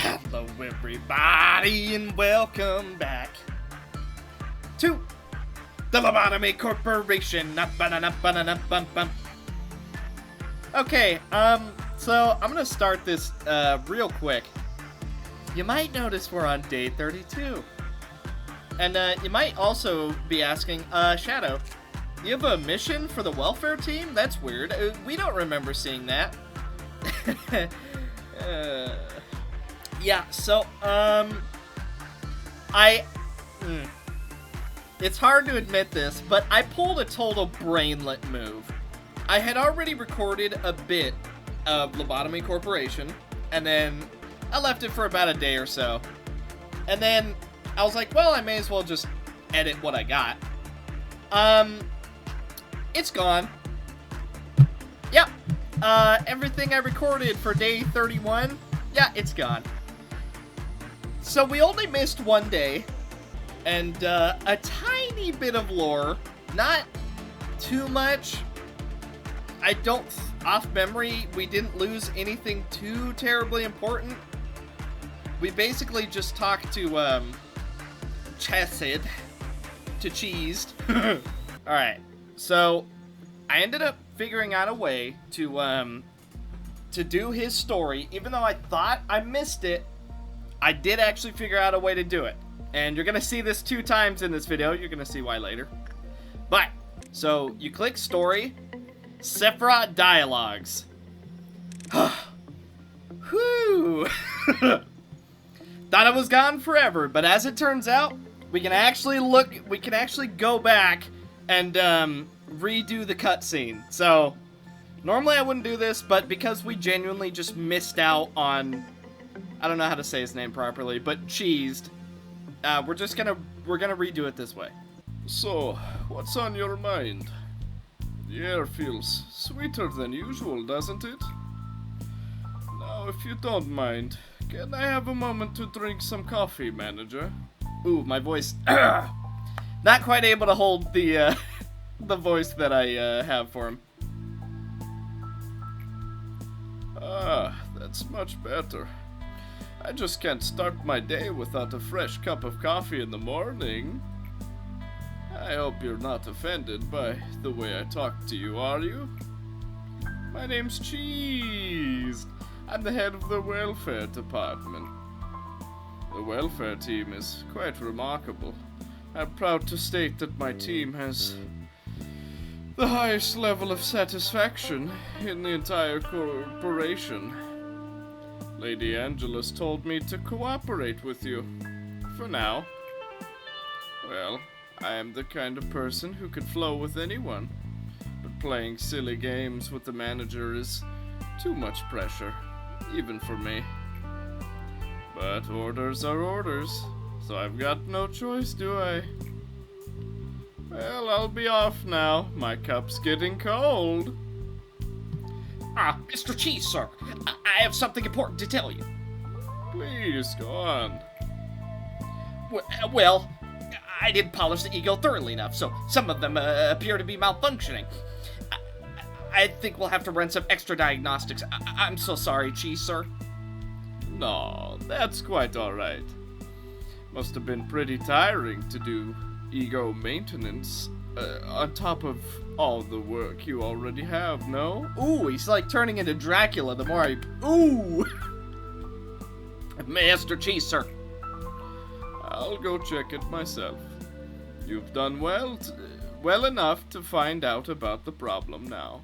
Hello everybody and welcome back to the Lobotomy Corporation. Okay, so I'm gonna start this real quick. You might notice we're on day 32. And you might also be asking, Shadow, you have a mission for the welfare team? That's weird. We don't remember seeing that. Yeah, so, it's hard to admit this, but I pulled a total brainlet move. I had already recorded a bit of Lobotomy Corporation, and then I left it for about a day or so. And then I was like, well, I may as well just edit what I got. It's gone. Yep. Everything I recorded for day 31, yeah, it's gone. So we only missed one day, and a tiny bit of lore, not too much. I don't, off memory, we didn't lose anything too terribly important. We basically just talked to, Chesed, to Cheesed. Alright, so I ended up figuring out a way to do his story. Even though I thought I missed it, I did actually figure out a way to do it. And you're gonna see this 2 times in this video. You're gonna see why later. But, so you click story, Sephiroth dialogues. Whew. Thought it was gone forever, but as it turns out, we can actually go back and redo the cutscene. So normally I wouldn't do this, but because we genuinely just missed out on, I don't know how to say his name properly, but Cheesed, we're gonna redo it this way. So, what's on your mind? The air feels sweeter than usual, doesn't it? Now, if you don't mind, can I have a moment to drink some coffee, manager? Ooh, my voice. Not quite able to hold the the voice that I have for him. Ah, that's much better. I just can't start my day without a fresh cup of coffee in the morning. I hope you're not offended by the way I talk to you, are you? My name's Cheese. I'm the head of the welfare department. The welfare team is quite remarkable. I'm proud to state that my team has the highest level of satisfaction in the entire corporation. Lady Angela's told me to cooperate with you. For now. Well, I am the kind of person who could flow with anyone. But playing silly games with the manager is too much pressure, even for me. But orders are orders, so I've got no choice, do I? Well, I'll be off now. My cup's getting cold. Mr. Cheese, sir, I have something important to tell you. Please, go on. Well, I didn't polish the ego thoroughly enough, so some of them appear to be malfunctioning. I think we'll have to run some extra diagnostics. I'm so sorry, Cheese, sir. No, that's quite alright. Must have been pretty tiring to do ego maintenance on top of all the work you already have, no? Ooh, he's like turning into Dracula the more I... Ooh! Master Cheese, sir. I'll go check it myself. You've done well enough to find out about the problem now.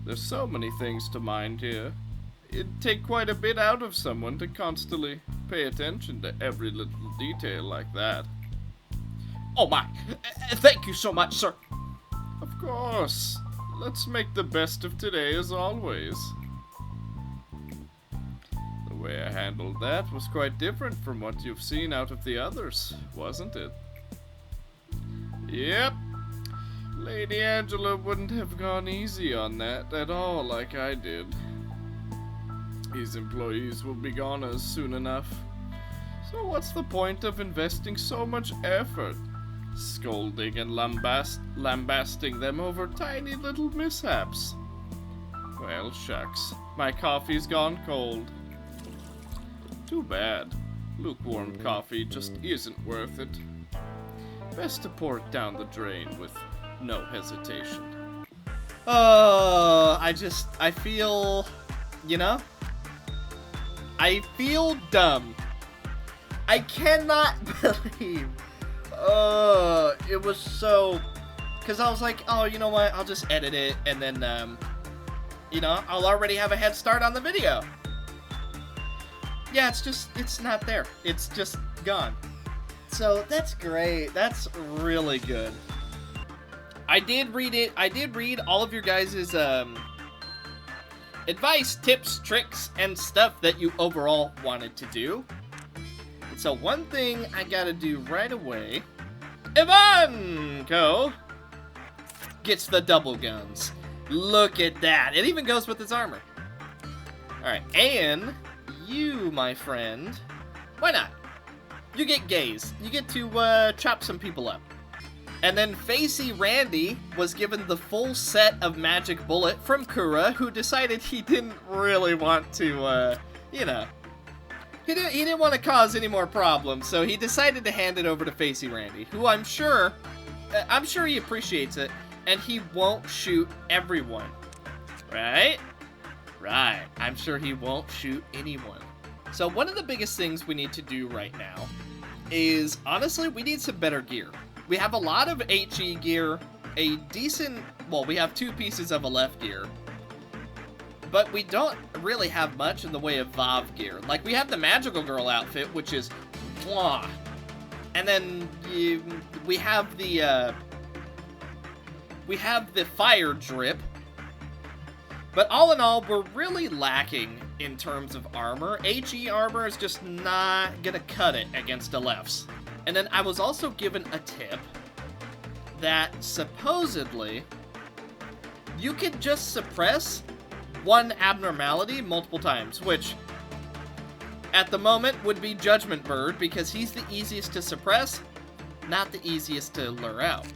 There's so many things to mind here. It'd take quite a bit out of someone to constantly pay attention to every little detail like that. Oh my! Thank you so much, sir. Of course. Let's make the best of today as always. The way I handled that was quite different from what you've seen out of the others, wasn't it? Yep. Lady Angela wouldn't have gone easy on that at all like I did. These employees will be goners soon enough. So what's the point of investing so much effort? Scolding and lambasting them over tiny little mishaps. Well, shucks. My coffee's gone cold. Too bad. Lukewarm coffee just isn't worth it. Best to pour it down the drain with no hesitation. Oh, I feel, I feel dumb. I cannot believe, it was so, because I was like, oh, you know what, I'll just edit it, and then, I'll already have a head start on the video. Yeah, it's not there. It's just gone. So, that's great. That's really good. I did read it. I did read all of your guys' advice, tips, tricks, and stuff that you overall wanted to do. So one thing I gotta do right away, Ivanko gets the double guns. Look at that. It even goes with his armor. Alright, and you, my friend, why not? You get gaze. You get to chop some people up. And then Facey Randy was given the full set of magic bullet from Kura, who decided he didn't really want to, he didn't want to cause any more problems, so he decided to hand it over to Facey Randy, who I'm sure he appreciates it, and he won't shoot everyone. Right? Right. I'm sure he won't shoot anyone. So one of the biggest things we need to do right now is, honestly, we need some better gear. We have a lot of HE gear, we have 2 pieces of Aleph gear, but we don't really have much in the way of Vav gear. Like, we have the Magical Girl outfit, which is mwah. And then we have the fire drip. But all in all, we're really lacking in terms of armor. HE armor is just not gonna cut it against Alephs. And then I was also given a tip that supposedly you could just suppress one abnormality multiple times, which at the moment would be Judgment Bird, because he's the easiest to suppress, not the easiest to lure out.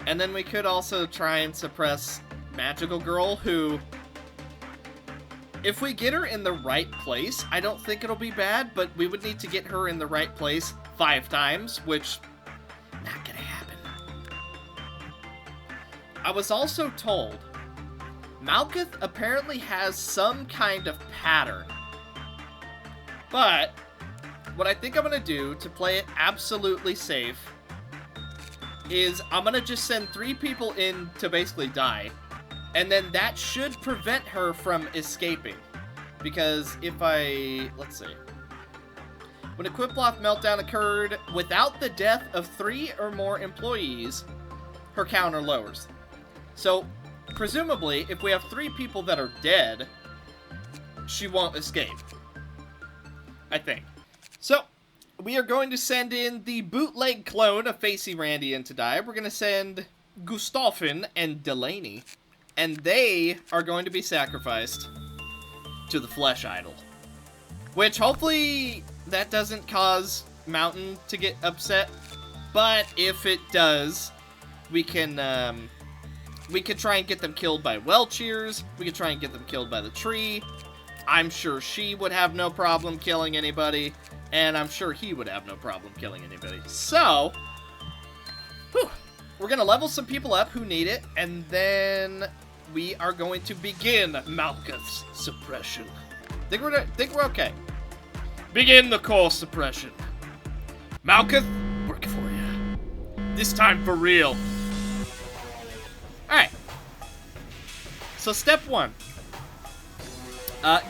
And then we could also try and suppress Magical Girl, who, if we get her in the right place, I don't think it'll be bad, but we would need to get her in the right place 5 times, which, not gonna happen. I was also told Malkuth apparently has some kind of pattern. But what I think I'm gonna do to play it absolutely safe is I'm gonna just send 3 people in to basically die, and then that should prevent her from escaping. Because if let's see. When a Qiploth meltdown occurred without the death of 3 or more employees, her counter lowers. So, presumably, if we have 3 people that are dead, she won't escape. I think. So, we are going to send in the bootleg clone of Facey Randy in to die. We're going to send Gustafin and Delaney, and they are going to be sacrificed to the flesh idol. Which, hopefully, that doesn't cause Mountain to get upset, but if it does, we could try and get them killed by well cheers. We could try and get them killed by the tree. I'm sure she would have no problem killing anybody, and I'm sure he would have no problem killing anybody. So, we're gonna level some people up who need it, and then we are going to begin Malkuth's suppression. Think we're okay. Begin the core suppression. Malkuth, working for you. This time for real. Alright. So step 1.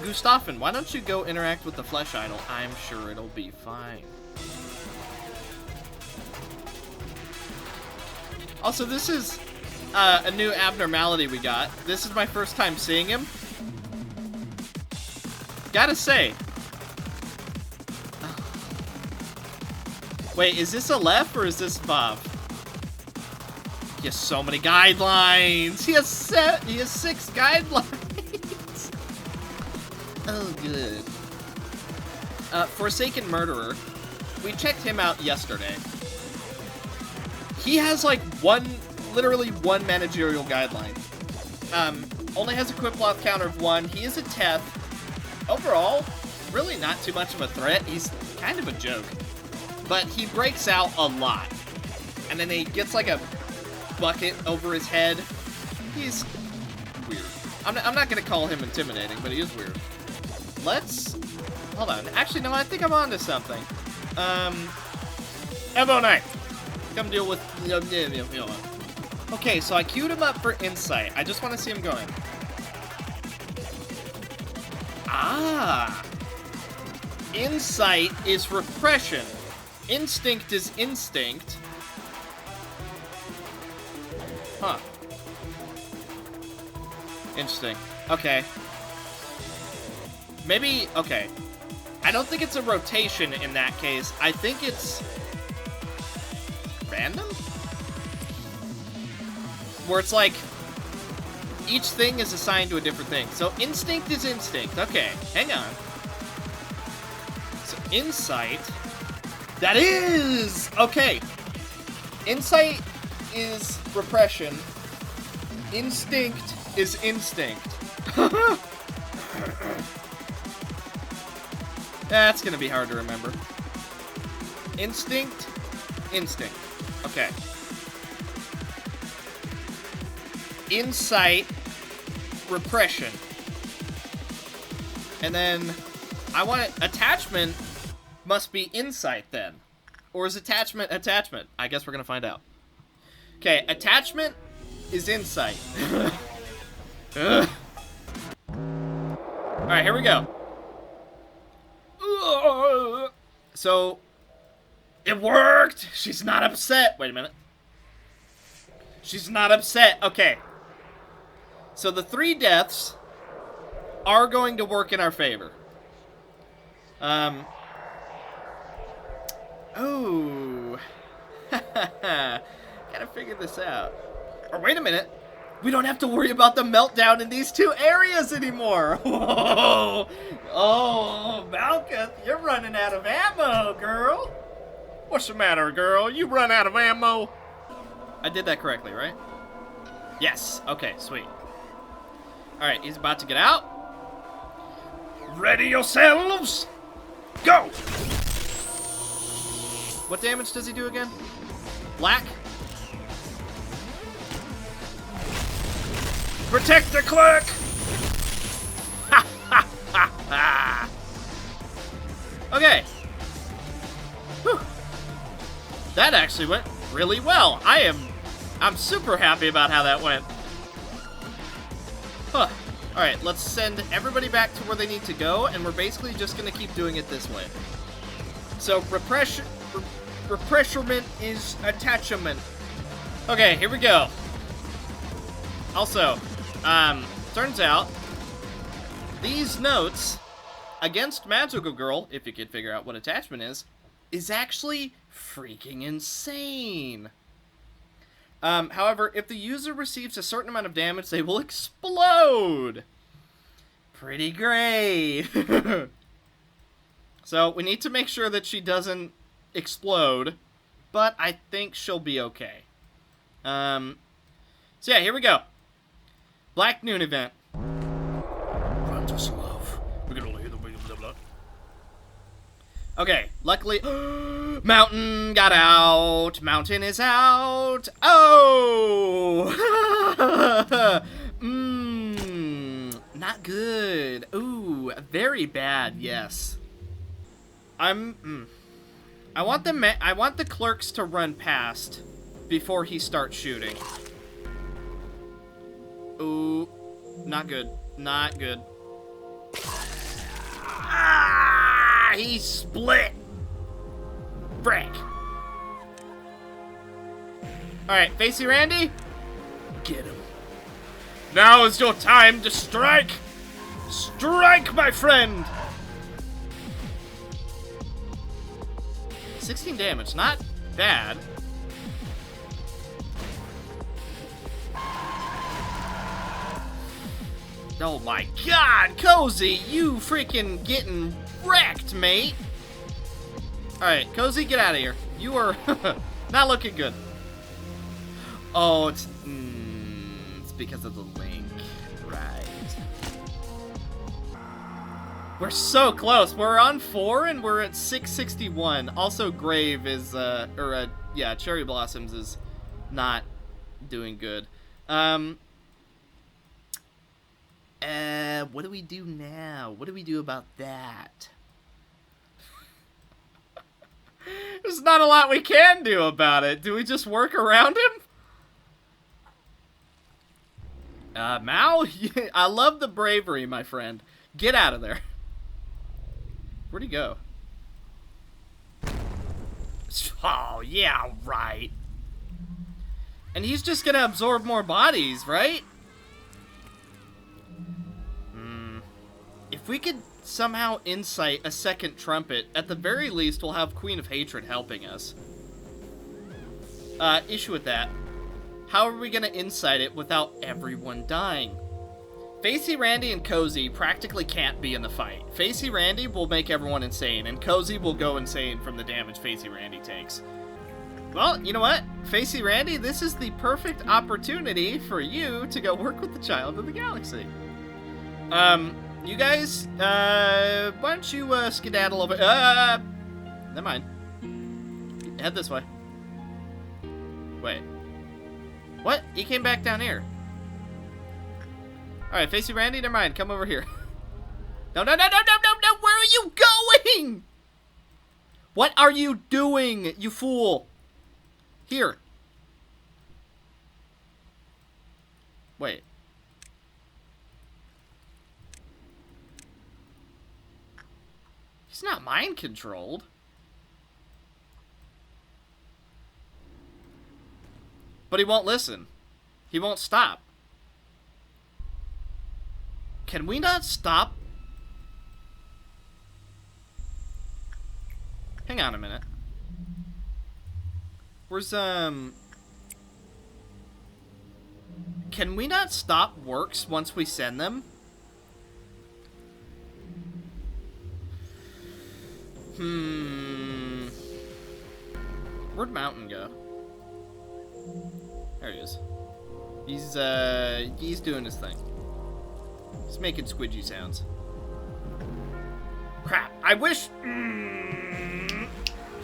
Gustafin, why don't you go interact with the flesh idol? I'm sure it'll be fine. Also, this is a new abnormality we got. This is my first time seeing him. Gotta say. Wait, is this Aleph or is this Vav? He has so many guidelines. He has 6 guidelines. Oh, good. Forsaken Murderer. We checked him out yesterday. He has like literally one managerial guideline. Only has a Qiploth counter of 1. He is a Teth. Overall, really not too much of a threat. He's kind of a joke. But he breaks out a lot. And then he gets like a bucket over his head. He's weird. I'm not going to call him intimidating, but he is weird. Let's... Hold on. Actually, no, I think I'm onto something. Elbow Knife. Come deal with... Okay, so I queued him up for Insight. I just want to see him going. Ah! Insight is repression. Instinct is instinct. Huh. Interesting. Okay. Maybe... Okay. I don't think it's a rotation in that case. I think it's... random? Where it's like... each thing is assigned to a different thing. So instinct is instinct. Okay, hang on. So insight... That is... Okay. Insight is repression. Instinct is instinct. That's gonna be hard to remember. Instinct, instinct. Okay. Insight, repression. And then I want it, attachment must be insight then. Or is attachment attachment? I guess we're gonna find out. Okay, attachment is insight. Alright, here we go. So, it worked! She's not upset! Wait a minute. She's not upset. Okay. So the 3 deaths are going to work in our favor. Oh. Gotta figure this out. Or wait a minute. We don't have to worry about the meltdown in these 2 areas anymore. Whoa. Oh, Malkuth, you're running out of ammo, girl. What's the matter, girl? You run out of ammo? I did that correctly, right? Yes. Okay, sweet. Alright, he's about to get out. Ready yourselves. Go! What damage does he do again? Black? Protect the clerk! Ha ha ha ha! Okay. Whew. That actually went really well. I'm super happy about how that went. Huh. Alright, let's send everybody back to where they need to go, and we're basically just gonna keep doing it this way. So, repression is attachment. Okay, here we go. Also, turns out, these notes against Magical Girl, if you could figure out what attachment is actually freaking insane. However, if the user receives a certain amount of damage, they will explode. Pretty great. So, we need to make sure that she doesn't explode, but I think she'll be okay. So yeah, here we go. Black Noon event. Run to love. We're gonna hear the blah blah. Okay, luckily, Mountain got out. Mountain is out. Oh, not good. Ooh, very bad. Yes. I want the clerks to run past before he starts shooting. Ooh, not good. Not good. Ah, he split. Frick. Alright, Facey Randy? Get him. Now is your time to strike. Strike, my friend. 16 damage, not bad. Oh my god, Cozy, you freaking getting wrecked, mate. Alright, Cozy, get out of here. You are not looking good. Oh, it's because of the link. Right. We're so close. We're on 4 and we're at 661. Also, Grave is, yeah, Cherry Blossoms is not doing good. What do we do now? What do we do about that? There's not a lot we can do about it. Do we just work around him? Mao? I love the bravery, my friend. Get out of there. Where'd he go? Oh, yeah, right. And he's just gonna absorb more bodies, right? If we could somehow incite a second trumpet, at the very least, we'll have Queen of Hatred helping us. Issue with that. How are we gonna incite it without everyone dying? Facey, Randy, and Cozy practically can't be in the fight. Facey Randy will make everyone insane, and Cozy will go insane from the damage Facey Randy takes. Well, you know what? Facey Randy, this is the perfect opportunity for you to go work with the Child of the Galaxy. You guys, why don't you, skedaddle over... never mind. Head this way. Wait. What? He came back down here. Alright, Facey Randy, never mind. Come over here. No, no, no, no, no, no, no! Where are you going? What are you doing, you fool? Here. Wait. He's not mind controlled. But he won't listen. He won't stop. Can we not stop? Hang on a minute. Where's, Can we not stop works once we send them? Where'd Mountain go? There he is. He's doing his thing. He's making squidgy sounds. Crap. I wish...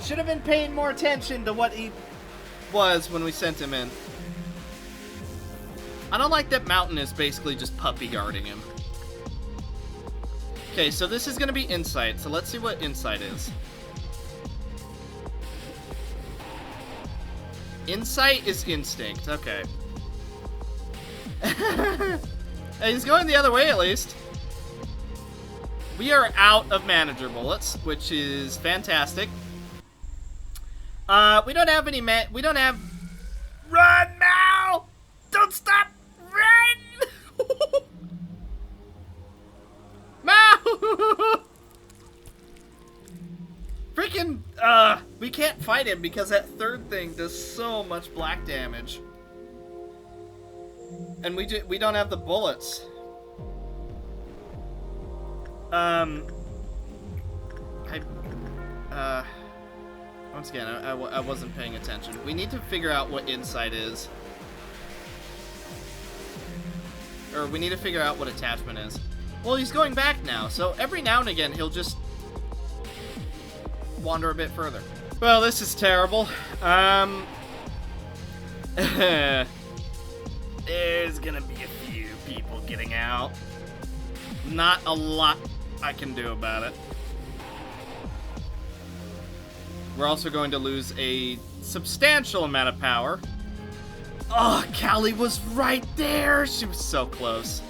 should have been paying more attention to what he was when we sent him in. I don't like that Mountain is basically just puppy guarding him. Okay, so this is going to be Insight. So let's see what Insight is. Insight is Instinct. Okay. He's going the other way, at least. We are out of manager bullets, which is fantastic. We don't have any we don't have... Run, Mal! Don't stop! Run! Mal! Freaking, we can't fight him because that third thing does so much black damage. And we don't have the bullets. Once again, I wasn't paying attention. We need to figure out what Insight is. Or we need to figure out what attachment is. Well, he's going back now, so every now and again he'll just wander a bit further. Well, this is terrible. There's gonna be a few people getting out. Not a lot I can do about it. We're also going to lose a substantial amount of power. Oh, Callie was right there! She was so close.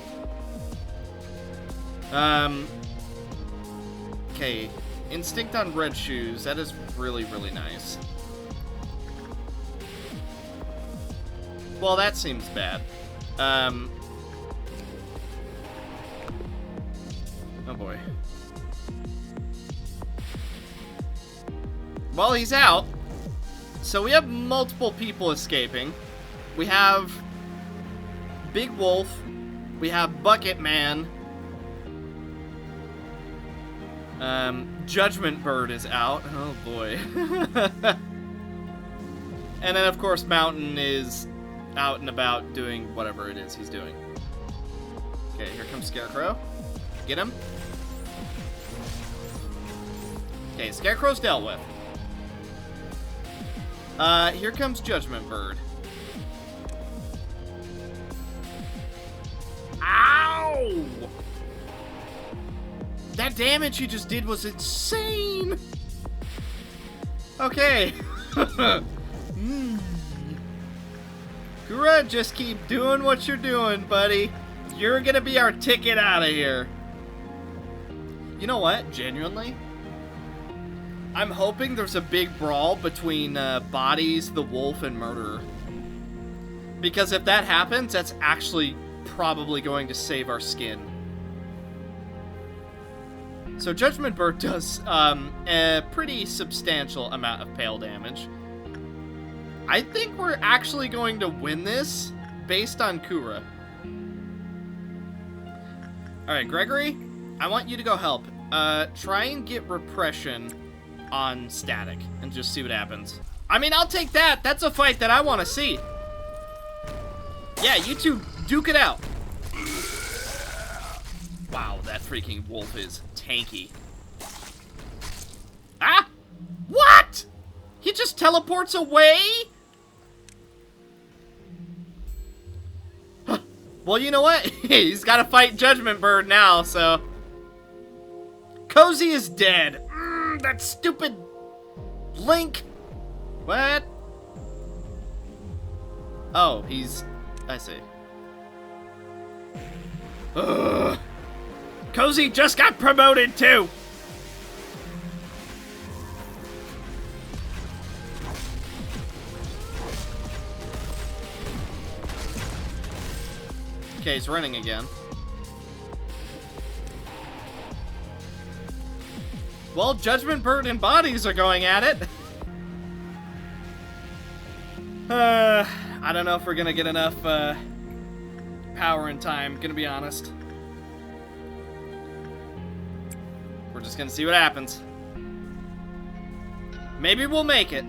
Okay. Instinct on red shoes. That is really, really nice. Well, that seems bad. Oh boy. Well, he's out. So we have multiple people escaping. We have Big Wolf. We have Bucket Man. Judgment Bird is out. Oh boy. And then of course Mountain is out and about doing whatever it is he's doing. Okay, here comes Scarecrow. Get him. Okay, Scarecrow's dealt with. Here comes Judgment Bird. Ow! That damage he just did was insane! Okay. Kura, just keep doing what you're doing, buddy. You're gonna be our ticket out of here. You know what? Genuinely, I'm hoping there's a big brawl between Bodies, the Wolf, and Murderer. Because if that happens, that's actually probably going to save our skin. So Judgment Bird does a pretty substantial amount of pale damage. I think we're actually going to win this based on Kura. Alright, Gregory, I want you to go help. Try and get repression on Static and just see what happens. I mean, I'll take that. That's a fight that I want to see. Yeah, you two duke it out. Wow, that freaking wolf is tanky. Ah! What? He just teleports away? Well, you know what? He's got to fight Judgment Bird now, so... Cozy is dead. That stupid... Link. What? Oh, he's... I see. Ugh. Cozy just got promoted, too! Okay, he's running again. Well, Judgment Bird and Bodies are going at it. I don't know if we're gonna get enough power and time, gonna be honest. We're just gonna see what happens. Maybe we'll make it.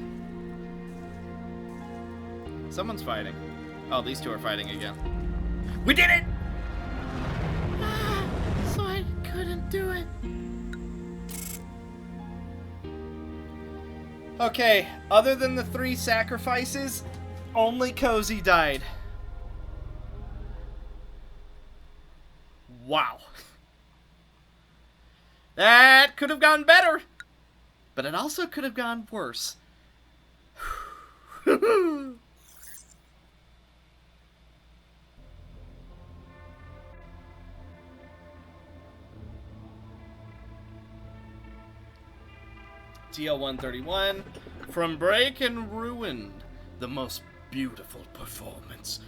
Someone's fighting. Oh, these two are fighting again. We did it! So I couldn't do it. Okay, other than the 3 sacrifices, only Cozy died. Wow. That could have gone better. But it also could have gone worse. TL-131, from Break and Ruin, the most beautiful performance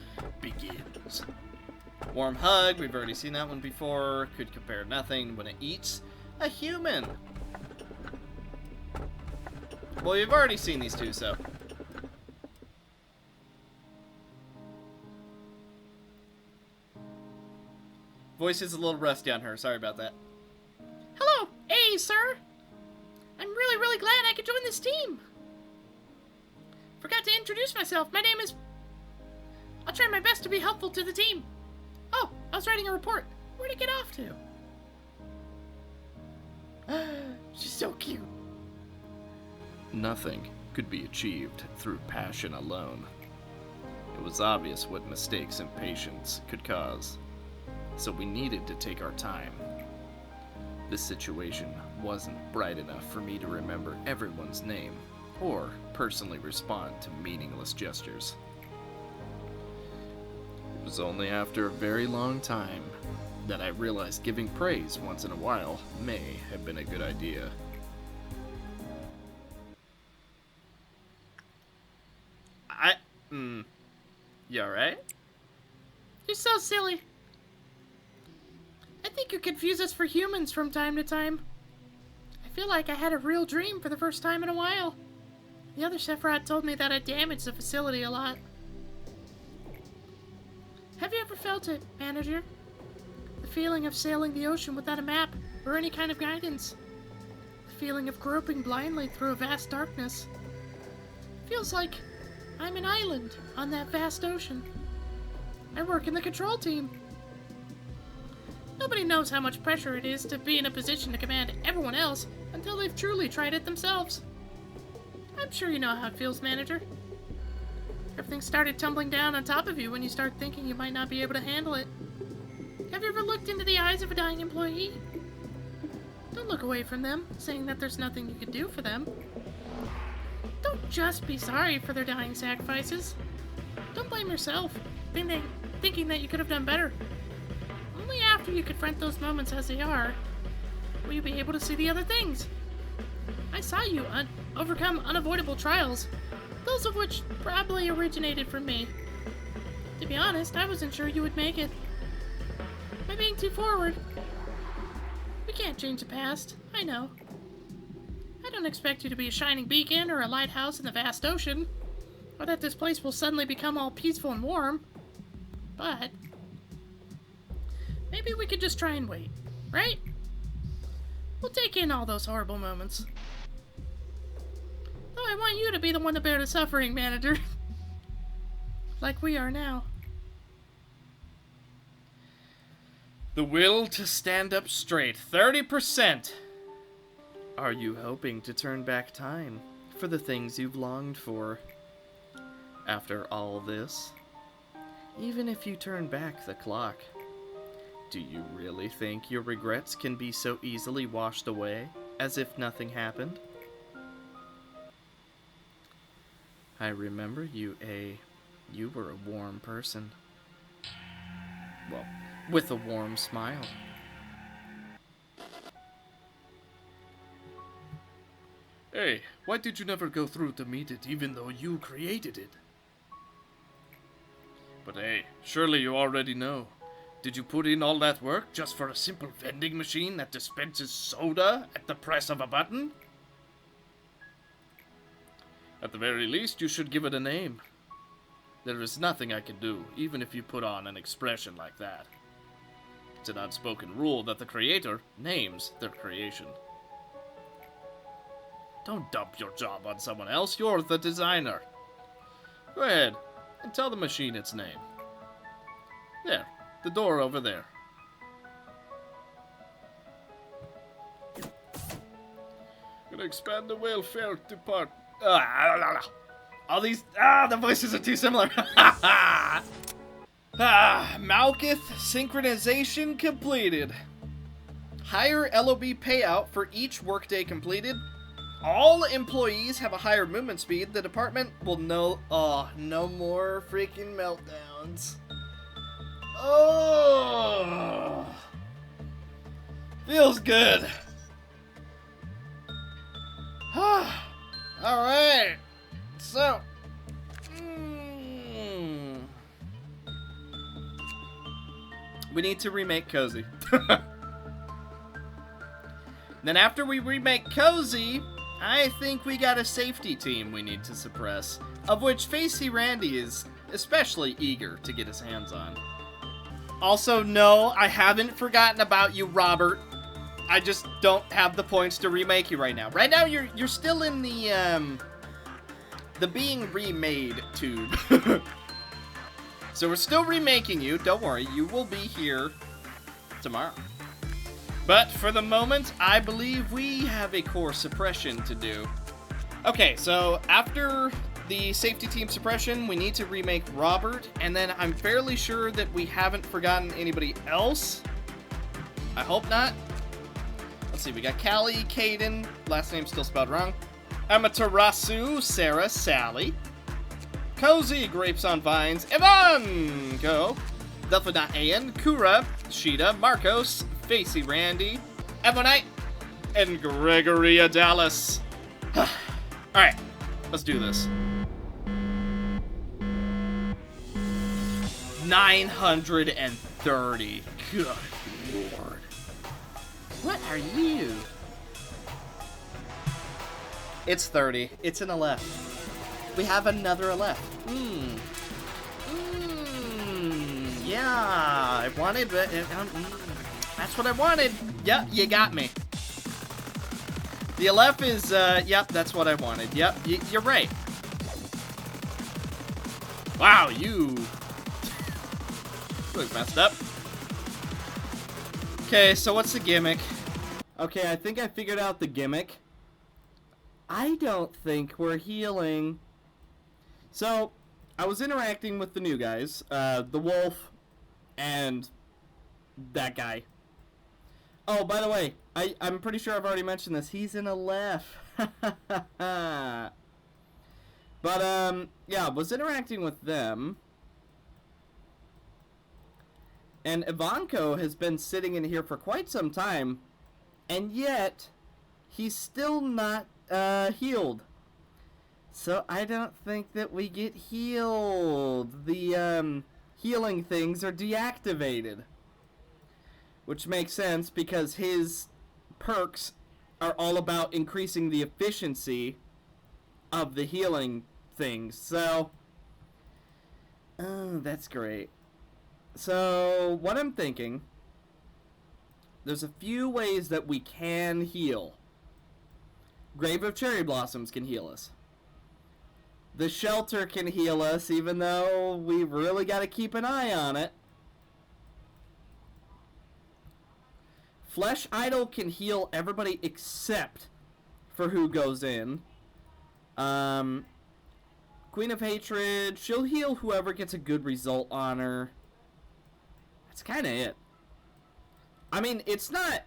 begins. Warm Hug, we've already seen that one before. Could compare nothing when it eats a human. Well, we've already seen these two, so. Voice is a little rusty on her, sorry about that. Hello, hey, sir. I'm really glad I could join this team. Forgot to introduce myself. My name is... I'll try my best to be helpful to the team. Oh, I was writing a report. Where'd it get off to? She's so cute. Nothing could be achieved through passion alone. It was obvious what mistakes and patience could cause, so we needed to take our time. This situation wasn't bright enough for me to remember everyone's name, or personally respond to meaningless gestures. It was only after a very long time that I realized giving praise once in a while may have been a good idea. You alright? You're so silly. I think you confuse us for humans from time to time. I feel like I had a real dream for the first time in a while. The other Sephiroth told me that I damaged the facility a lot. Have you ever felt it, Manager? The feeling of sailing the ocean without a map or any kind of guidance. The feeling of groping blindly through a vast darkness. Feels like I'm an island on that vast ocean. I work in the control team. Nobody knows how much pressure it is to be in a position to command everyone else, until they've truly tried it themselves. I'm sure you know how it feels, manager. Everything started tumbling down on top of you when you start thinking you might not be able to handle it. Have you ever looked into the eyes of a dying employee? Don't look away from them, saying that there's nothing you can do for them. Don't just be sorry for their dying sacrifices. Don't blame yourself, thinking that you could have done better. Only after you confront those moments as they are, will you be able to see the other things. I saw you overcome unavoidable trials, those of which probably originated from me. To be honest, I wasn't sure you would make it. Am I being too forward? We can't change the past, I know. I don't expect you to be a shining beacon or a lighthouse in the vast ocean, or that this place will suddenly become all peaceful and warm. But maybe we could just try and wait, right? We'll take in all those horrible moments. Though I want you to be the one to bear the suffering, manager. Like we are now. The will to stand up straight, 30%. Are you hoping to turn back time for the things you've longed for? After all this, even if you turn back the clock, do you really think your regrets can be so easily washed away as if nothing happened? I remember you were a warm person. Well, with a warm smile. Hey, why did you never go through to meet it even though you created it? But hey, surely you already know. Did you put in all that work just for a simple vending machine that dispenses soda at the press of a button? At the very least, you should give it a name. There is nothing I can do, even if you put on an expression like that. It's an unspoken rule that the creator names their creation. Don't dump your job on someone else, you're the designer. Go ahead, and tell the machine its name. There, the door over there. Gonna expand the welfare department. All these, the voices are too similar. Malkith synchronization completed. Higher LOB payout for each workday completed. All employees have a higher movement speed. The department will no more freaking meltdowns. Oh, feels good. All right. So, we need to remake Cozy. Then after we remake Cozy, I think we got a safety team we need to suppress, of which Facey Randy is especially eager to get his hands on. Also, no, I haven't forgotten about you, Robert. I just don't have the points to remake you right now. Right now, you're still in the being remade tube. So we're still remaking you. Don't worry, you will be here tomorrow. But for the moment, I believe we have a core suppression to do. Okay, so after the safety team suppression, we need to remake Robert, and then I'm fairly sure that we haven't forgotten anybody else. I hope not. Let's see, we got Callie, Caden, last name still spelled wrong. Amaterasu, Sarah, Sally. Cozy, Grapes on Vines, Ivan, go. Delphinaian, Kura, Sheeta, Marcos, Facey Randy, Ebonite, and Gregory Adalis. Alright, let's do this. 930. Good lord. What are you? It's 30. It's an 11. We have another 11. Yeah, I wanted, but that's what I wanted. Yep, you got me. The Aleph is, yep, that's what I wanted. Yep, you're right. Wow, you look messed up. Okay, so what's the gimmick? Okay, I think I figured out the gimmick. I don't think we're healing. So, I was interacting with the new guys, the wolf and that guy. Oh, by the way, I'm pretty sure I've already mentioned this. He's in a left. But, yeah, I was interacting with them. And Ivanko has been sitting in here for quite some time. And yet, he's still not, healed. So, I don't think that we get healed. The, healing things are deactivated. Which makes sense because his perks are all about increasing the efficiency of the healing things. So, oh, that's great. So, what I'm thinking, there's a few ways that we can heal. Grave of Cherry Blossoms can heal us. The shelter can heal us, even though we've really got to keep an eye on it. Flesh Idol can heal everybody except for who goes in. Queen of Hatred, she'll heal whoever gets a good result on her. That's kind of it. I mean, it's not...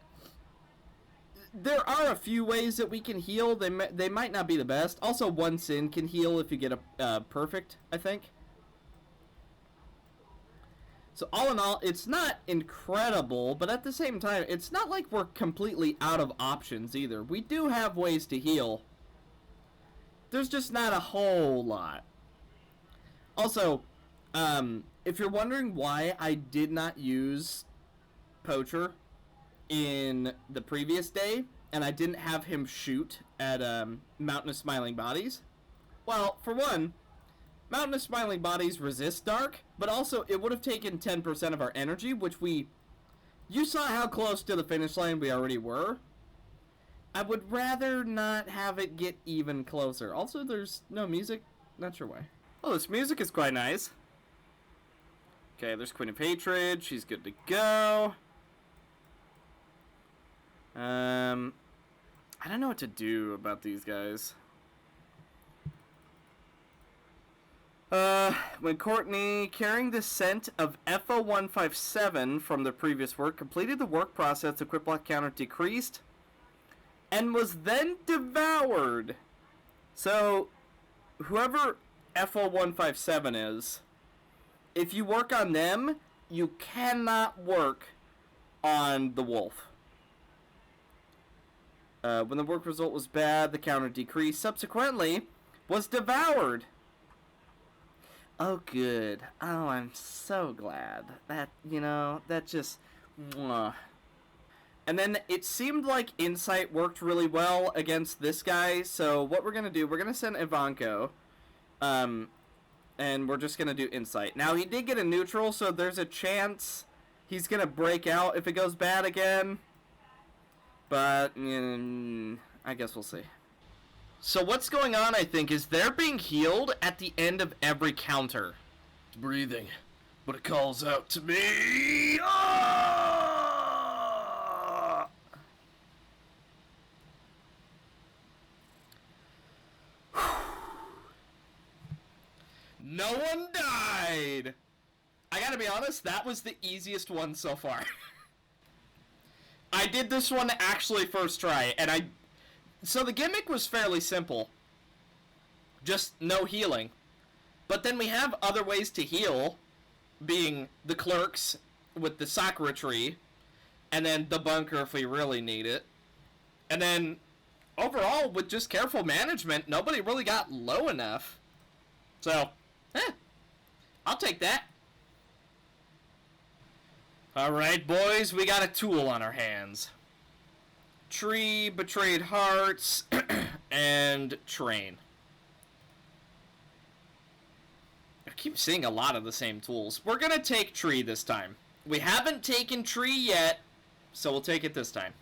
There are a few ways that we can heal. They might not be the best. Also, one sin can heal if you get a perfect, I think. So all in all, it's not incredible, but at the same time, it's not like we're completely out of options either. We do have ways to heal. There's just not a whole lot. Also, if you're wondering why I did not use Poacher in the previous day, and I didn't have him shoot at Mountain of Smiling Bodies, well, for one, Mountain of Smiling Bodies resist dark, but also it would have taken 10% of our energy, which you saw how close to the finish line we already were. I would rather not have it get even closer. Also, there's no music. Not sure why. Oh, this music is quite nice. Okay, there's Queen of Hatred. She's good to go. I don't know what to do about these guys. When Courtney, carrying the scent of FO157 from the previous work, completed the work process, the quit block counter decreased and was then devoured. So, whoever FO157 is, if you work on them, you cannot work on the wolf. When the work result was bad, the counter decreased. Subsequently, was devoured. Oh, good. Oh, I'm so glad. That, that just... Mwah. And then it seemed like Insight worked really well against this guy, so what we're going to do, we're going to send Ivanko, and we're just going to do Insight. Now, he did get a neutral, so there's a chance he's going to break out if it goes bad again. But, I guess we'll see. So what's going on, I think, is they're being healed at the end of every counter. It's breathing, but it calls out to me. Ah! No one died! I gotta be honest, that was the easiest one so far. I did this one actually first try, and so the gimmick was fairly simple. Just no healing. But then we have other ways to heal, being the clerks with the Sakura tree, and then the bunker if we really need it. And then, overall, with just careful management, nobody really got low enough. So, I'll take that. Alright, boys, we got a tool on our hands. Tree, Betrayed Hearts, and Train. I keep seeing a lot of the same tools. We're gonna take Tree this time. We haven't taken Tree yet, so we'll take it this time.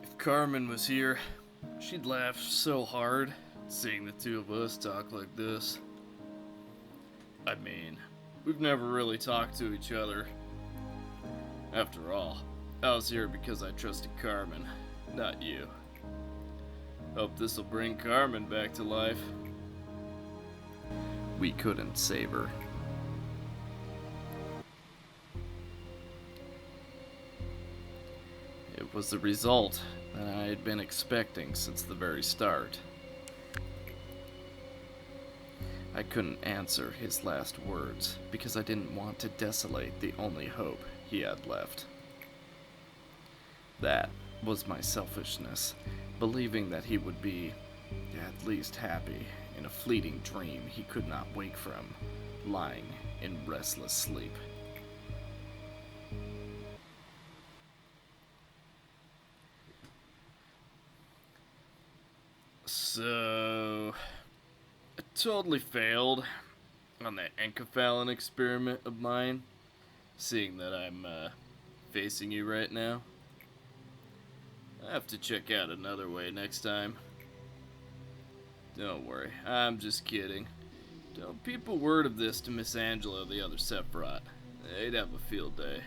If Carmen was here, she'd laugh so hard seeing the two of us talk like this. I mean, we've never really talked to each other. After all, I was here because I trusted Carmen, not you. Hope this'll bring Carmen back to life. We couldn't save her. It was the result that I had been expecting since the very start. I couldn't answer his last words because I didn't want to desolate the only hope he had left. That was my selfishness, believing that he would be at least happy in a fleeting dream he could not wake from, lying in restless sleep. So, I totally failed on that encephalon experiment of mine, seeing that I'm facing you right now. I have to check out another way next time. Don't worry, I'm just kidding. Don't peep a word of this to Miss Angela or the other Sephiroth. They'd have a field day.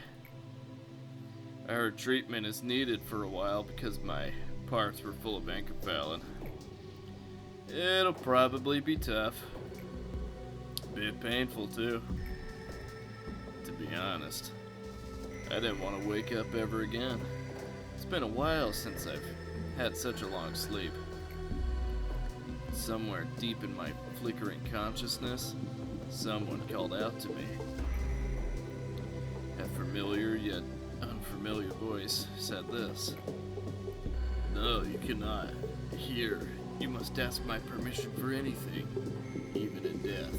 I heard treatment is needed for a while because my parts were full of encephalon. It'll probably be tough. Bit painful, too. To be honest, I didn't want to wake up ever again. It's been a while since I've had such a long sleep. Somewhere deep in my flickering consciousness, someone called out to me. A familiar yet unfamiliar voice said this. No, you cannot. Here, you must ask my permission for anything, even in death.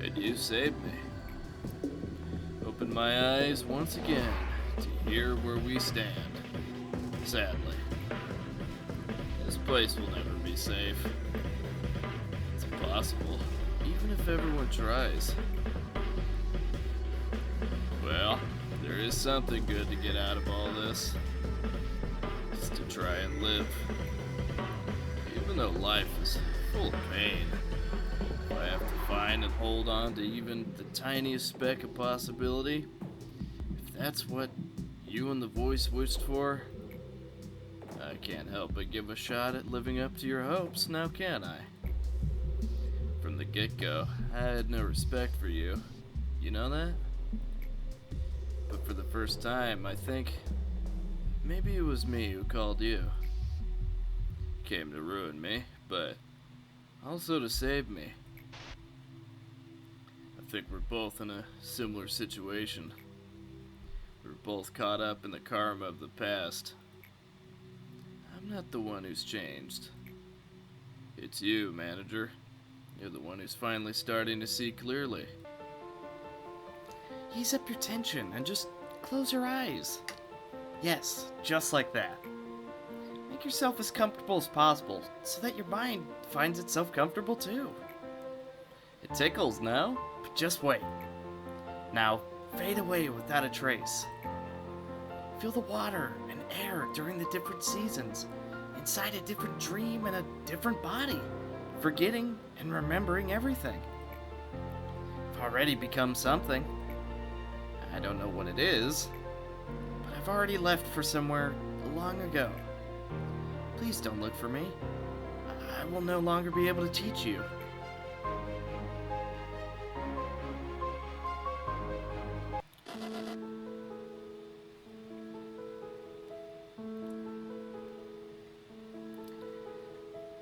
And you saved me. Opened my eyes once again to hear where we stand. Sadly, this place will never be safe. It's impossible, even if everyone tries. Well, there is something good to get out of all this. Just to try and live. Even though life is full of pain, if I have to find and hold on to even the tiniest speck of possibility, if that's what you and the voice wished for, I can't help but give a shot at living up to your hopes, now can I? From the get-go, I had no respect for you. You know that? But for the first time, I think maybe it was me who called you. Came to ruin me, but also to save me. I think we're both in a similar situation. We're both caught up in the karma of the past. I'm not the one who's changed. It's you, manager. You're the one who's finally starting to see clearly. Ease up your tension and just close your eyes. Yes, just like that. Make yourself as comfortable as possible so that your mind finds itself comfortable too. It tickles, no? But just wait. Now, fade away without a trace. Feel the water and air during the different seasons, inside a different dream and a different body, forgetting and remembering everything. I've already become something. I don't know what it is, but I've already left for somewhere long ago. Please don't look for me. I will no longer be able to teach you.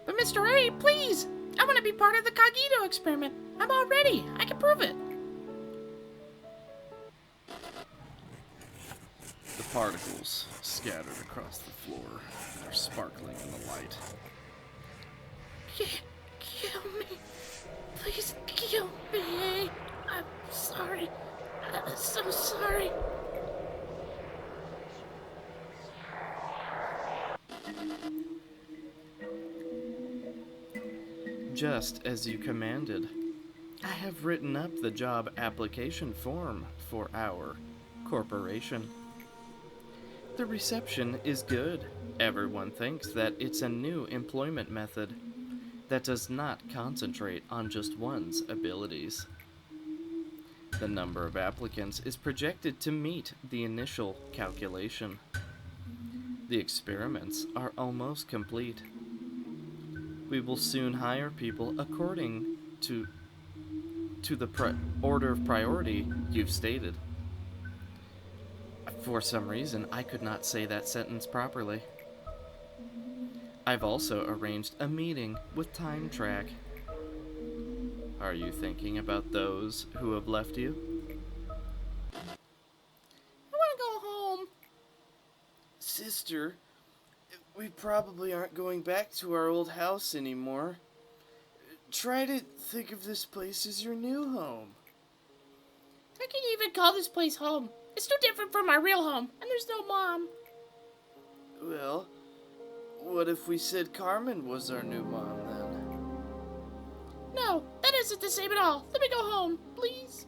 But Mr. A, please! I want to be part of the Cogito experiment. I'm all ready. I can prove it. The particles scattered across the floor are sparkling in the light. Kill me. Please kill me. I'm sorry. I'm so sorry. Just as you commanded. I have written up the job application form for our corporation. The reception is good. Everyone thinks that it's a new employment method that does not concentrate on just one's abilities. The number of applicants is projected to meet the initial calculation. The experiments are almost complete. We will soon hire people according to the order of priority you've stated. For some reason, I could not say that sentence properly. I've also arranged a meeting with Time Track. Are you thinking about those who have left you? I want to go home. Sister, we probably aren't going back to our old house anymore. Try to think of this place as your new home. I can't even call this place home. It's too different from my real home, and there's no mom. Well, what if we said Carmen was our new mom then? No, that isn't the same at all. Let me go home, please.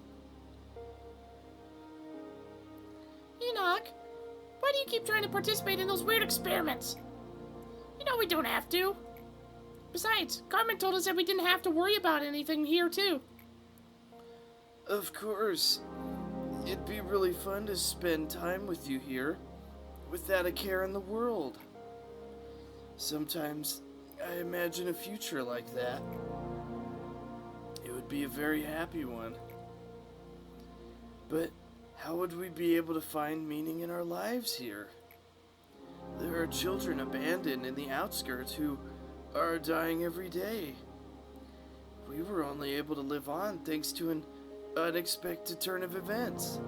Enoch, why do you keep trying to participate in those weird experiments? You know we don't have to. Besides, Carmen told us that we didn't have to worry about anything here, too. Of course. It'd be really fun to spend time with you here, without a care in the world. Sometimes I imagine a future like that. It would be a very happy one. But how would we be able to find meaning in our lives here? There are children abandoned in the outskirts who are dying every day. We were only able to live on thanks to an unexpected turn of events.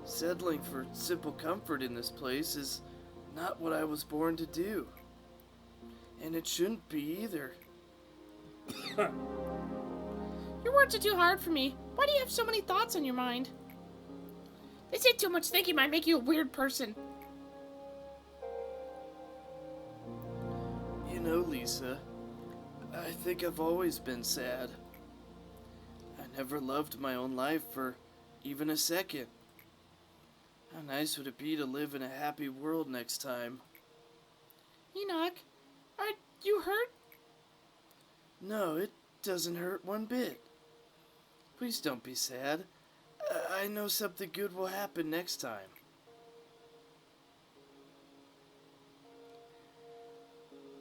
Settling for simple comfort in this place is not what I was born to do. And it shouldn't be either. Your words are too hard for me. Why do you have so many thoughts on your mind? They say too much thinking might make you a weird person. You know, Lisa, I think I've always been sad. I never loved my own life for even a second. How nice would it be to live in a happy world next time? Enoch, are you hurt? No, it doesn't hurt one bit. Please don't be sad. I know something good will happen next time.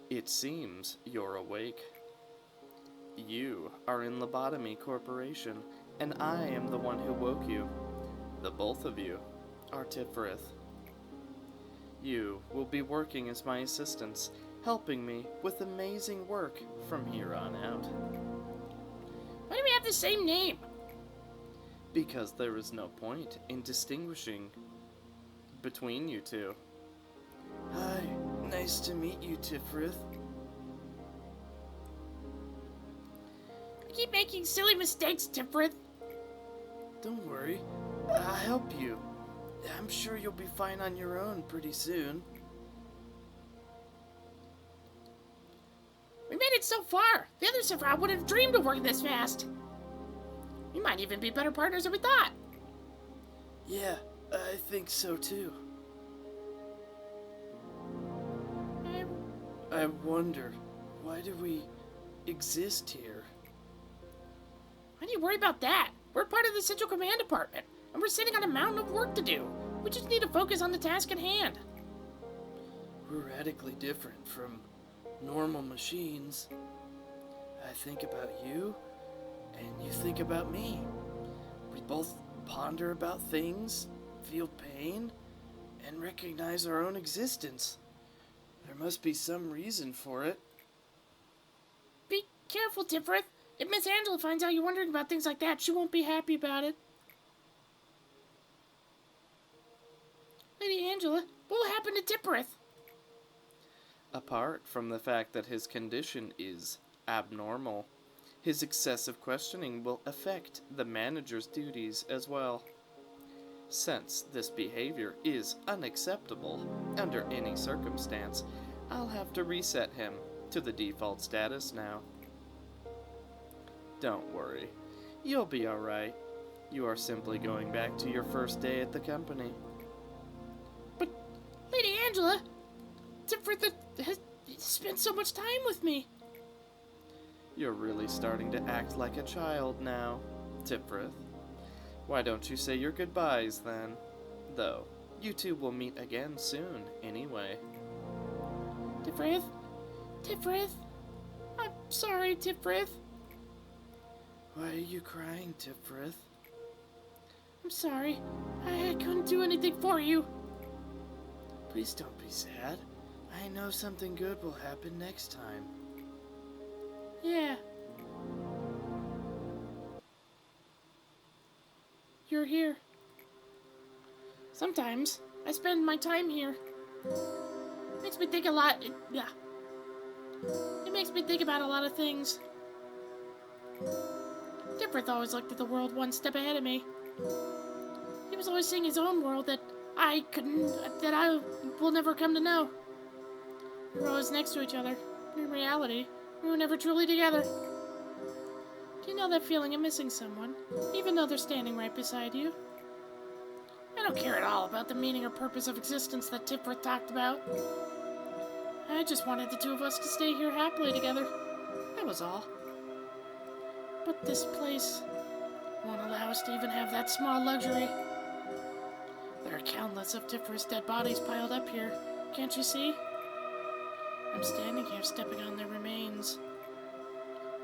It seems you're awake. You are in Lobotomy Corporation, and I am the one who woke you. The both of you are Tifrith. You will be working as my assistants, helping me with amazing work from here on out. Why do we have the same name? Because there is no point in distinguishing between you two. Hi, nice to meet you, Tifrith. You keep making silly mistakes, Tifrith. Don't worry, I'll help you. I'm sure you'll be fine on your own pretty soon. We made it so far. The others I would have dreamed of working this fast. We might even be better partners than we thought. Yeah, I think so too. I wonder, why do we exist here? Why do you worry about that? We're part of the Central Command Department, and we're sitting on a mountain of work to do. We just need to focus on the task at hand. We're radically different from normal machines. I think about you, and you think about me. We both ponder about things, feel pain, and recognize our own existence. There must be some reason for it. Be careful, Tifrith. If Miss Angela finds out you're wondering about things like that, she won't be happy about it. Lady Angela, what will happen to Tifrith? Apart from the fact that his condition is abnormal, his excessive questioning will affect the manager's duties as well. Since this behavior is unacceptable under any circumstance, I'll have to reset him to the default status now. Don't worry, you'll be alright. You are simply going back to your first day at the company. But, Lady Angela, Tifrith has spent so much time with me. You're really starting to act like a child now, Tifrith. Why don't you say your goodbyes then? Though, you two will meet again soon, anyway. Tifrith? Tifrith? I'm sorry, Tifrith. Why are you crying, Tifrith? I'm sorry. I couldn't do anything for you. Please don't be sad. I know something good will happen next time. Yeah. You're here. Sometimes I spend my time here. Makes me think a lot. It makes me think about a lot of things. Tifrith always looked at the world one step ahead of me. He was always seeing his own world that I will never come to know. We were always next to each other. In reality, we were never truly together. Do you know that feeling of missing someone, even though they're standing right beside you? I don't care at all about the meaning or purpose of existence that Tifrith talked about. I just wanted the two of us to stay here happily together. That was all. But this place won't allow us to even have that small luxury. There are countless of Tifrith's dead bodies piled up here. Can't you see? I'm standing here stepping on their remains,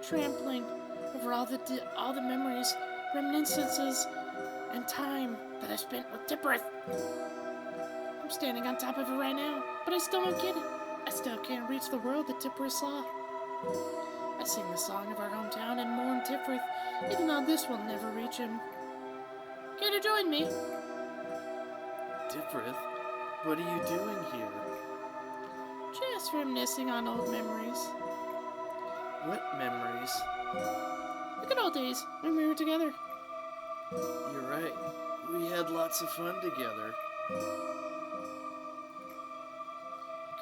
trampling over all the memories, reminiscences, and time that I spent with Tifrith. I'm standing on top of it right now, but I still don't get it. I still can't reach the world that Tifrith saw. I sing the song of our hometown and mourn Tifrith, even though this will never reach him. Care to join me? Tifrith, what are you doing here? Just reminiscing on old memories. What memories? The good old days when we were together. You're right. We had lots of fun together.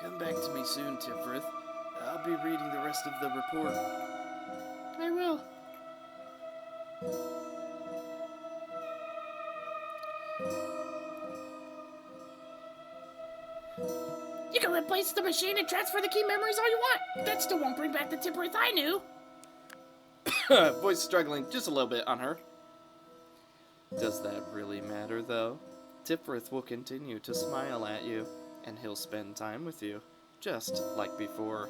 Come back to me soon, Tifrith. I'll be reading the rest of the report. I will. You can replace the machine and transfer the key memories all you want. That still won't bring back the Tifrith I knew. Voice struggling just a little bit on her. Does that really matter, though? Tifrith will continue to smile at you, and he'll spend time with you, just like before.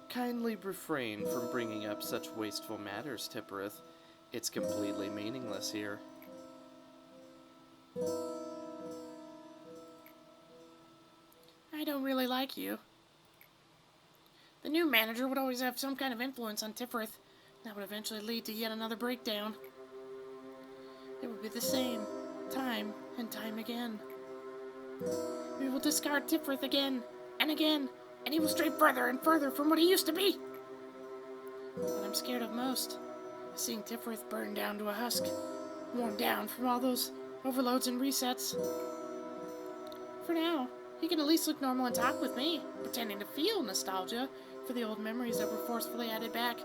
Kindly refrain from bringing up such wasteful matters, Tifrith. It's completely meaningless here. I don't really like you. The new manager would always have some kind of influence on Tifrith. That would eventually lead to yet another breakdown. It would be the same, time and time again. We will discard Tifrith again and again, and he will stray further and further from what he used to be. What I'm scared of most is seeing Tifrith burn down to a husk, worn down from all those overloads and resets. For now, he can at least look normal and talk with me, pretending to feel nostalgia for the old memories that were forcefully added back.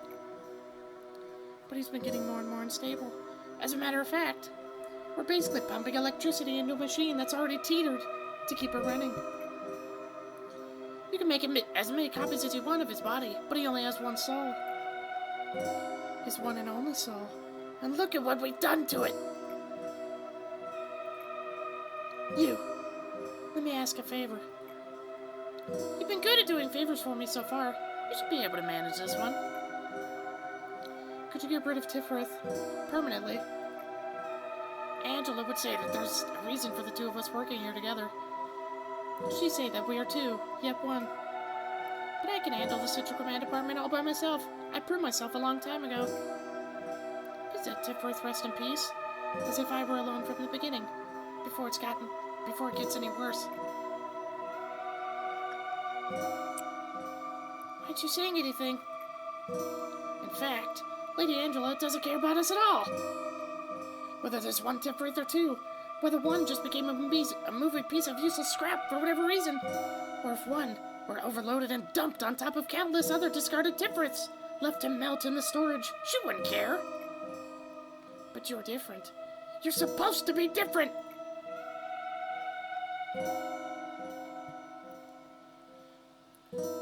But he's been getting more and more unstable. As a matter of fact, we're basically pumping electricity into a machine that's already teetered to keep it running. You can make him as many copies as you want of his body, but he only has one soul. His one and only soul. And look at what we've done to it! You, let me ask a favor. You've been good at doing favors for me so far. You should be able to manage this one. Could you get rid of Tifrith permanently? Angela would say that there's a reason for the two of us working here together. She'd say that we are two, yet one. But I can handle the Central Command Department all by myself. I proved myself a long time ago. Please let Tifrith rest in peace, as if I were alone from the beginning, before it gets any worse. Aren't you saying anything? In fact, Lady Angela doesn't care about us at all. Whether there's one Tifrith or two, whether one just became a moving piece of useless scrap for whatever reason, or if one were overloaded and dumped on top of countless other discarded Tifriths, left to melt in the storage, she wouldn't care. But you're different. You're supposed to be different!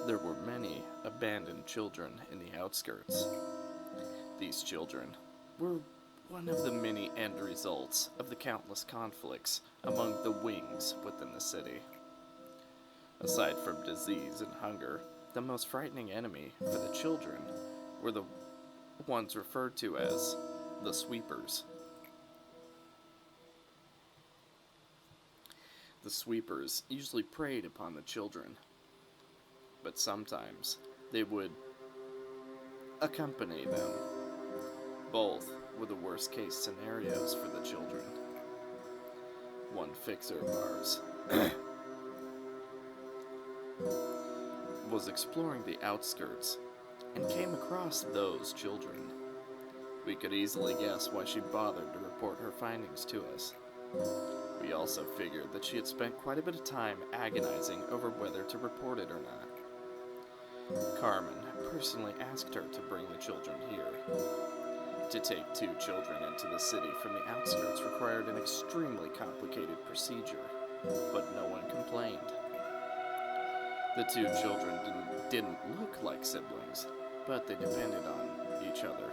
There were many abandoned children in the outskirts. These children were one of the many end results of the countless conflicts among the wings within the city. Aside from disease and hunger, the most frightening enemy for the children were the ones referred to as the sweepers. The sweepers usually preyed upon the children, but sometimes they would accompany them. Both were the worst case scenarios for the children. One fixer of ours was exploring the outskirts and came across those children. We could easily guess why she bothered to report her findings to us. We also figured that she had spent quite a bit of time agonizing over whether to report it or not. Carmen personally asked her to bring the children here. To take 2 children into the city from the outskirts required an extremely complicated procedure, but no one complained. The 2 children didn't look like siblings, but they depended on each other,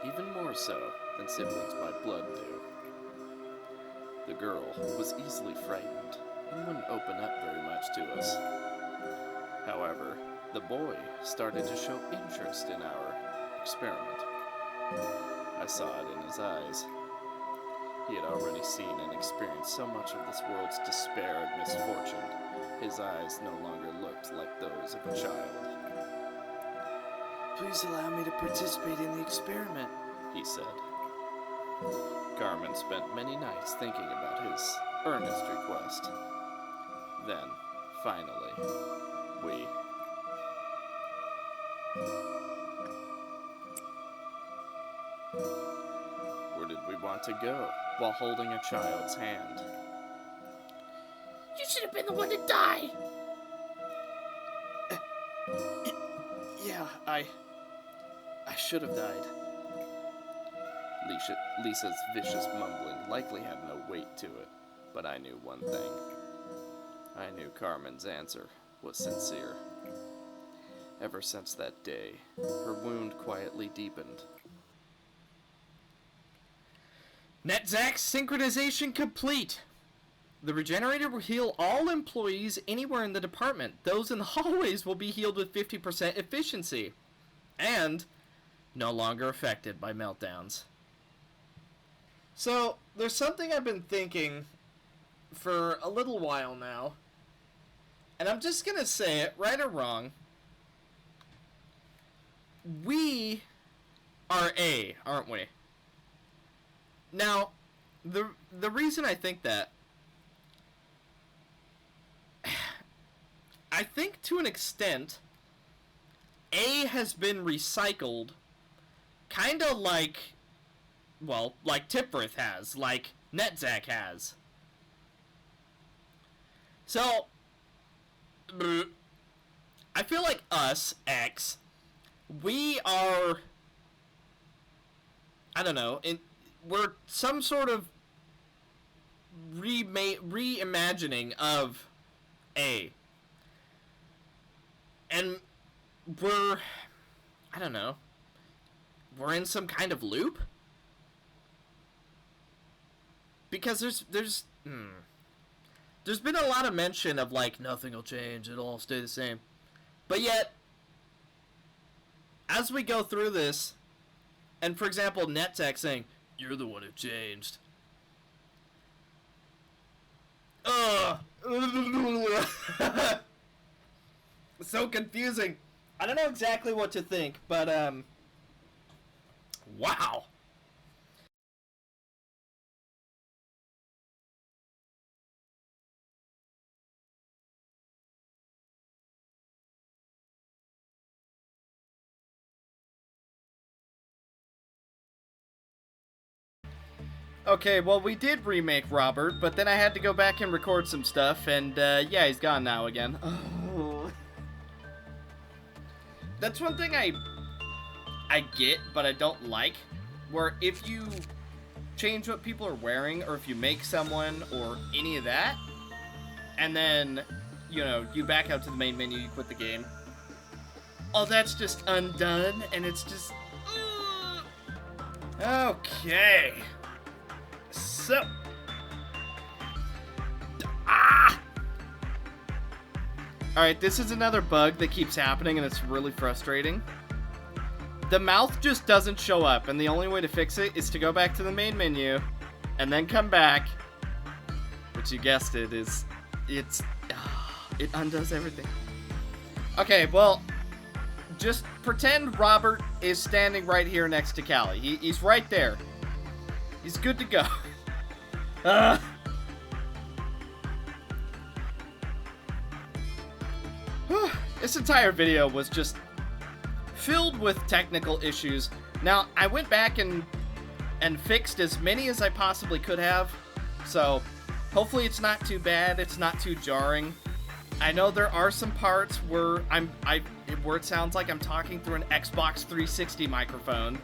even more so than siblings by blood do. The girl was easily frightened and wouldn't open up very much to us. However, the boy started to show interest in our experiment. I saw it in his eyes. He had already seen and experienced so much of this world's despair and misfortune, his eyes no longer looked like those of a child. "Please allow me to participate in the experiment," he said. Carmen spent many nights thinking about his earnest request. Then, finally, Where did we want to go while holding a child's hand? You should have been the one to die! Yeah, I should have died. Lisa's vicious mumbling likely had no weight to it, but I knew one thing. I knew Carmen's answer was sincere. Ever since that day, her wound quietly deepened. NetZac synchronization complete. The regenerator will heal all employees anywhere in the department. Those in the hallways will be healed with 50% efficiency. And no longer affected by meltdowns. So, there's something I've been thinking for a little while now. And I'm just gonna say it, right or wrong. We are A, aren't we? Now, the reason I think that, I think to an extent, A has been recycled, kinda like, well, like Tiprith has, like NetZac has. So, I feel like us, X, we are, I don't know, we're some sort of reimagining of A. And we're, I don't know, we're in some kind of loop? Because there's been a lot of mention of, like, nothing will change, it'll all stay the same. But yet, as we go through this, and for example, NetZac saying, "You're the one who changed." Ugh. So confusing. I don't know exactly what to think, but, wow. Okay, well, we did remake Robert, but then I had to go back and record some stuff, and, yeah, he's gone now again. Oh. That's one thing I get, but I don't like, where if you change what people are wearing, or if you make someone, or any of that, and then, you know, you back out to the main menu, you quit the game, all that's just undone, and it's just... Okay. So. Alright, this is another bug that keeps happening and it's really frustrating. The mouth just doesn't show up, and the only way to fix it is to go back to the main menu and then come back. Which, you guessed it, it undoes everything. Okay, well, just pretend Robert is standing right here next to Callie. He's right there. He's good to go. This entire video was just filled with technical issues. Now, I went back and fixed as many as I possibly could have, so hopefully it's not too bad, it's not too jarring. I know there are some parts where where it sounds like I'm talking through an Xbox 360 microphone.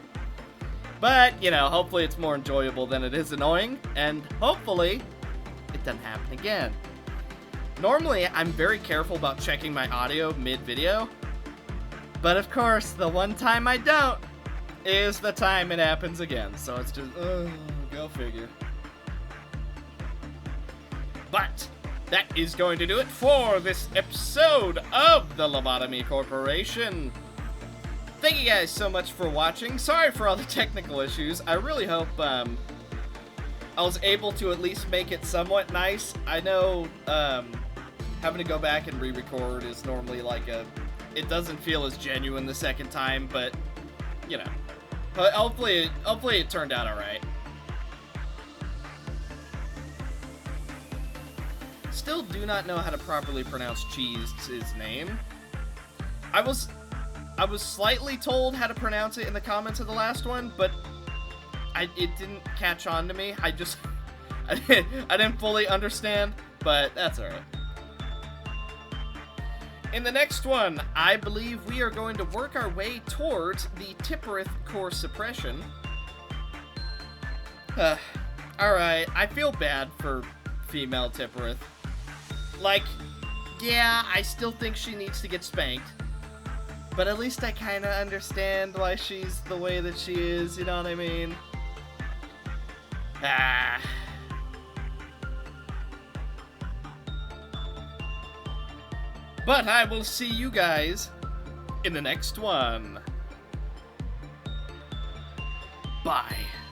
But, you know, hopefully it's more enjoyable than it is annoying, and hopefully it doesn't happen again. Normally, I'm very careful about checking my audio mid-video, but of course, the one time I don't is the time it happens again, so it's just, go figure. But that is going to do it for this episode of the Lobotomy Corporation. Thank you guys so much for watching. Sorry for all the technical issues. I really hope I was able to at least make it somewhat nice. I know having to go back and re-record is normally like it doesn't feel as genuine the second time, but you know, hopefully it turned out all right. Still do not know how to properly pronounce Cheese's name. I was slightly told how to pronounce it in the comments of the last one, but it didn't catch on to me. I didn't fully understand, but that's alright. In the next one, I believe we are going to work our way towards the Tipperith core suppression. Alright, I feel bad for female Tipperith. Like, yeah, I still think she needs to get spanked. But at least I kind of understand why she's the way that she is, you know what I mean? But I will see you guys in the next one. Bye.